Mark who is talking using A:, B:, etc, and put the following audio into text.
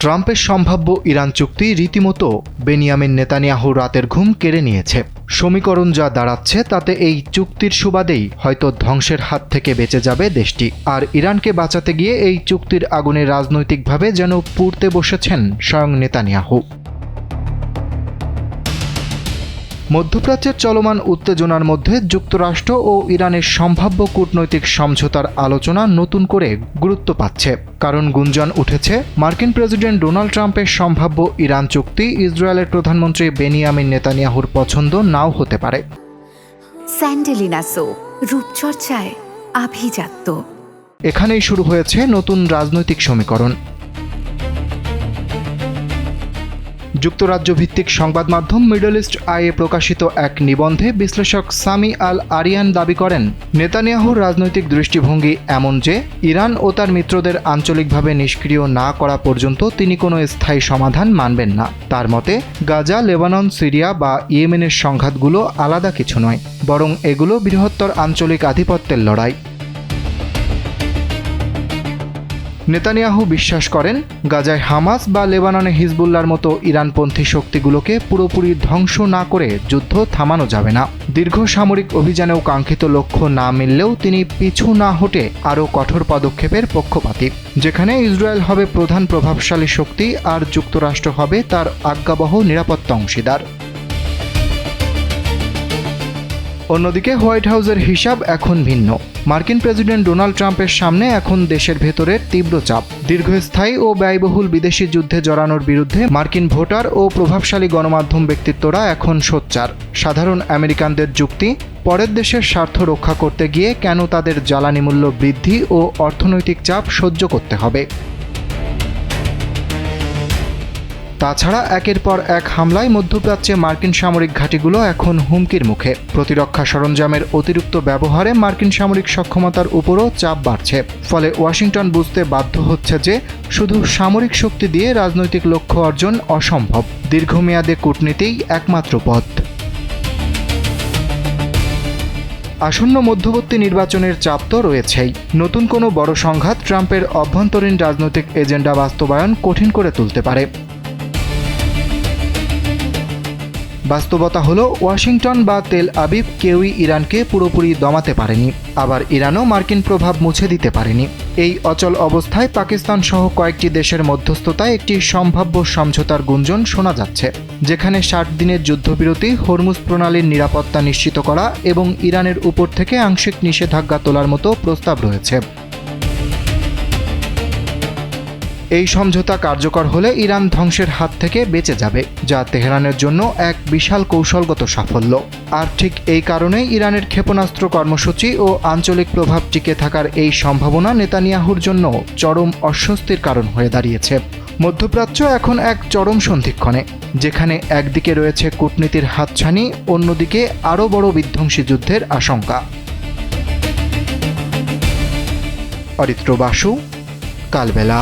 A: ট্রাম্পের সম্ভাব্য ইরান চুক্তি রীতিমতো বেনিয়ামিন নেতানিয়াহুর রাতের ঘুম কেড়ে নিয়েছে। সমীকরণ যা দাঁড়াচ্ছে তাতে এই চুক্তির সুবাদেই হয়তো ধ্বংসের হাত থেকে বেঁচে যাবে দেশটি। আর ইরানকে বাঁচাতে গিয়ে এই চুক্তির আগুনে রাজনৈতিকভাবে যেন পুড়তে বসেছেন স্বয়ং নেতানিয়াহু। মধ্যপ্রাচ্যের চলমান উত্তেজনার মধ্যে যুক্তরাষ্ট্র ও ইরানের সম্ভাব্য কূটনৈতিক সমঝোতার আলোচনা নতুন করে গুরুত্ব পাচ্ছে। কারণ গুঞ্জন উঠেছে মার্কিন প্রেসিডেন্ট ডোনাল্ড ট্রাম্পের সম্ভাব্য ইরান চুক্তি ইসরায়েলের প্রধানমন্ত্রী বেনিয়ামিন নেতানিয়াহুর পছন্দ নাও হতে পারে।
B: স্যান্ডেলিনা সো, রূপচর্চায় আভিজাত্য।
A: এখানেই শুরু হয়েছে নতুন রাজনৈতিক সমীকরণ। যুক্তরাজ্য ভিত্তিক সংবাদ মাধ্যম মিডল ইস্ট আইয়ে প্রকাশিত এক নিবন্ধে বিশ্লেষক সামি আল আরিয়ান দাবি করেন, নেতানিয়াহুর রাজনৈতিক দৃষ্টিভঙ্গি এমন যে ইরান ও তার মিত্রদের আঞ্চলিকভাবে নিষ্ক্রিয় না করা পর্যন্ত তিনি কোনো স্থায়ী সমাধান মানবেন না। তার মতে গাজা, লেবানন, সিরিয়া বা ইয়েমেনের সংঘাতগুলো আলাদা কিছু নয়, বরং এগুলো বৃহত্তর আঞ্চলিক আধিপত্যের লড়াই। নেতানিয়াহু বিশ্বাস করেন, গাজায় হামাস বা লেবাননে হিজবুল্লার মতো ইরানপন্থী শক্তিগুলোকে পুরোপুরি ধ্বংস না করে যুদ্ধ থামানো যাবে না। দীর্ঘ সামরিক অভিযানেও কাঙ্ক্ষিত লক্ষ্য না মিললেও তিনি পিছু না হটে আরও কঠোর পদক্ষেপের পক্ষপাতী, যেখানে ইসরায়েল হবে প্রধান প্রভাবশালী শক্তি আর যুক্তরাষ্ট্র হবে তার আজ্ঞাবহ নিরাপত্তা অংশীদার। অন্যদিকে হোয়াইট হাউসের হিসাব এখন ভিন্ন। মার্কিন প্রেসিডেন্ট ডোনাল্ড ট্রাম্পের সামনে এখন দেশের ভেতরের তীব্র চাপ। দীর্ঘস্থায়ী ও ব্যয়বহুল বিদেশি যুদ্ধে জড়ানোর বিরুদ্ধে মার্কিন ভোটার ও প্রভাবশালী গণমাধ্যম ব্যক্তিত্বরা এখন সোচ্চার। সাধারণ আমেরিকানদের যুক্তি, পরের দেশের স্বার্থ রক্ষা করতে গিয়ে কেন তাদের জ্বালানি মূল্য বৃদ্ধি ও অর্থনৈতিক চাপ সহ্য করতে হবে। তাছাড়া একের পর এক হামলায় মধ্যপ্রাচ্যে মার্কিন সামরিক ঘাঁটিগুলো এখন হুমকির মুখে। প্রতিরক্ষা সরঞ্জামের অতিরিক্ত ব্যবহারে মার্কিন সামরিক সক্ষমতার উপরও চাপ বাড়ছে। ফলে ওয়াশিংটন বুঝতে বাধ্য হচ্ছে যে শুধু সামরিক শক্তি দিয়ে রাজনৈতিক লক্ষ্য অর্জন অসম্ভব। দীর্ঘমেয়াদে কূটনীতিই একমাত্র পথ। আসন্ন মধ্যবর্তী নির্বাচনের চাপ তো রয়েছেই। নতুন কোনো বড় সংঘাত ট্রাম্পের অভ্যন্তরীণ রাজনৈতিক এজেন্ডা বাস্তবায়ন কঠিন করে তুলতে পারে। বাস্তবতা হলো ওয়াশিংটন বা তেল আবিব কেউই ইরানকে পুরোপুরি দমাতে পারেনি, আবার ইরানও মার্কিন প্রভাব মুছে দিতে পারেনি। এই অচল অবস্থায় পাকিস্তান সহ কয়েকটি দেশের মধ্যস্থতায় একটি সম্ভাব্য সমঝোতার গুঞ্জন শোনা যাচ্ছে, যেখানে 60 দিনের যুদ্ধবিরতি, হরমুজ প্রণালীর নিরাপত্তা নিশ্চিত করা এবং ইরানের উপর থেকে আংশিক নিষেধাজ্ঞা তোলার মতো প্রস্তাব রয়েছে। এই সমঝোতা কার্যকর হলে ইরান ধ্বংসের হাত থেকে বেঁচে যাবে, যা তেহরানের জন্য এক বিশাল কৌশলগত সাফল্য। আর ঠিক এই কারণেই ইরানের ক্ষেপণাস্ত্র কর্মসূচি ও আঞ্চলিক প্রভাব টিকে থাকার এই সম্ভাবনা নেতানিয়াহুর জন্য চরম অস্বস্তির কারণ হয়ে দাঁড়িয়েছে। মধ্যপ্রাচ্য এখন এক চরম সন্ধিক্ষণে, যেখানে একদিকে রয়েছে কূটনীতির হাতছানি, অন্যদিকে আরও বড় বিধ্বংসী যুদ্ধের আশঙ্কা। অরিত্র বাসু, কালবেলা।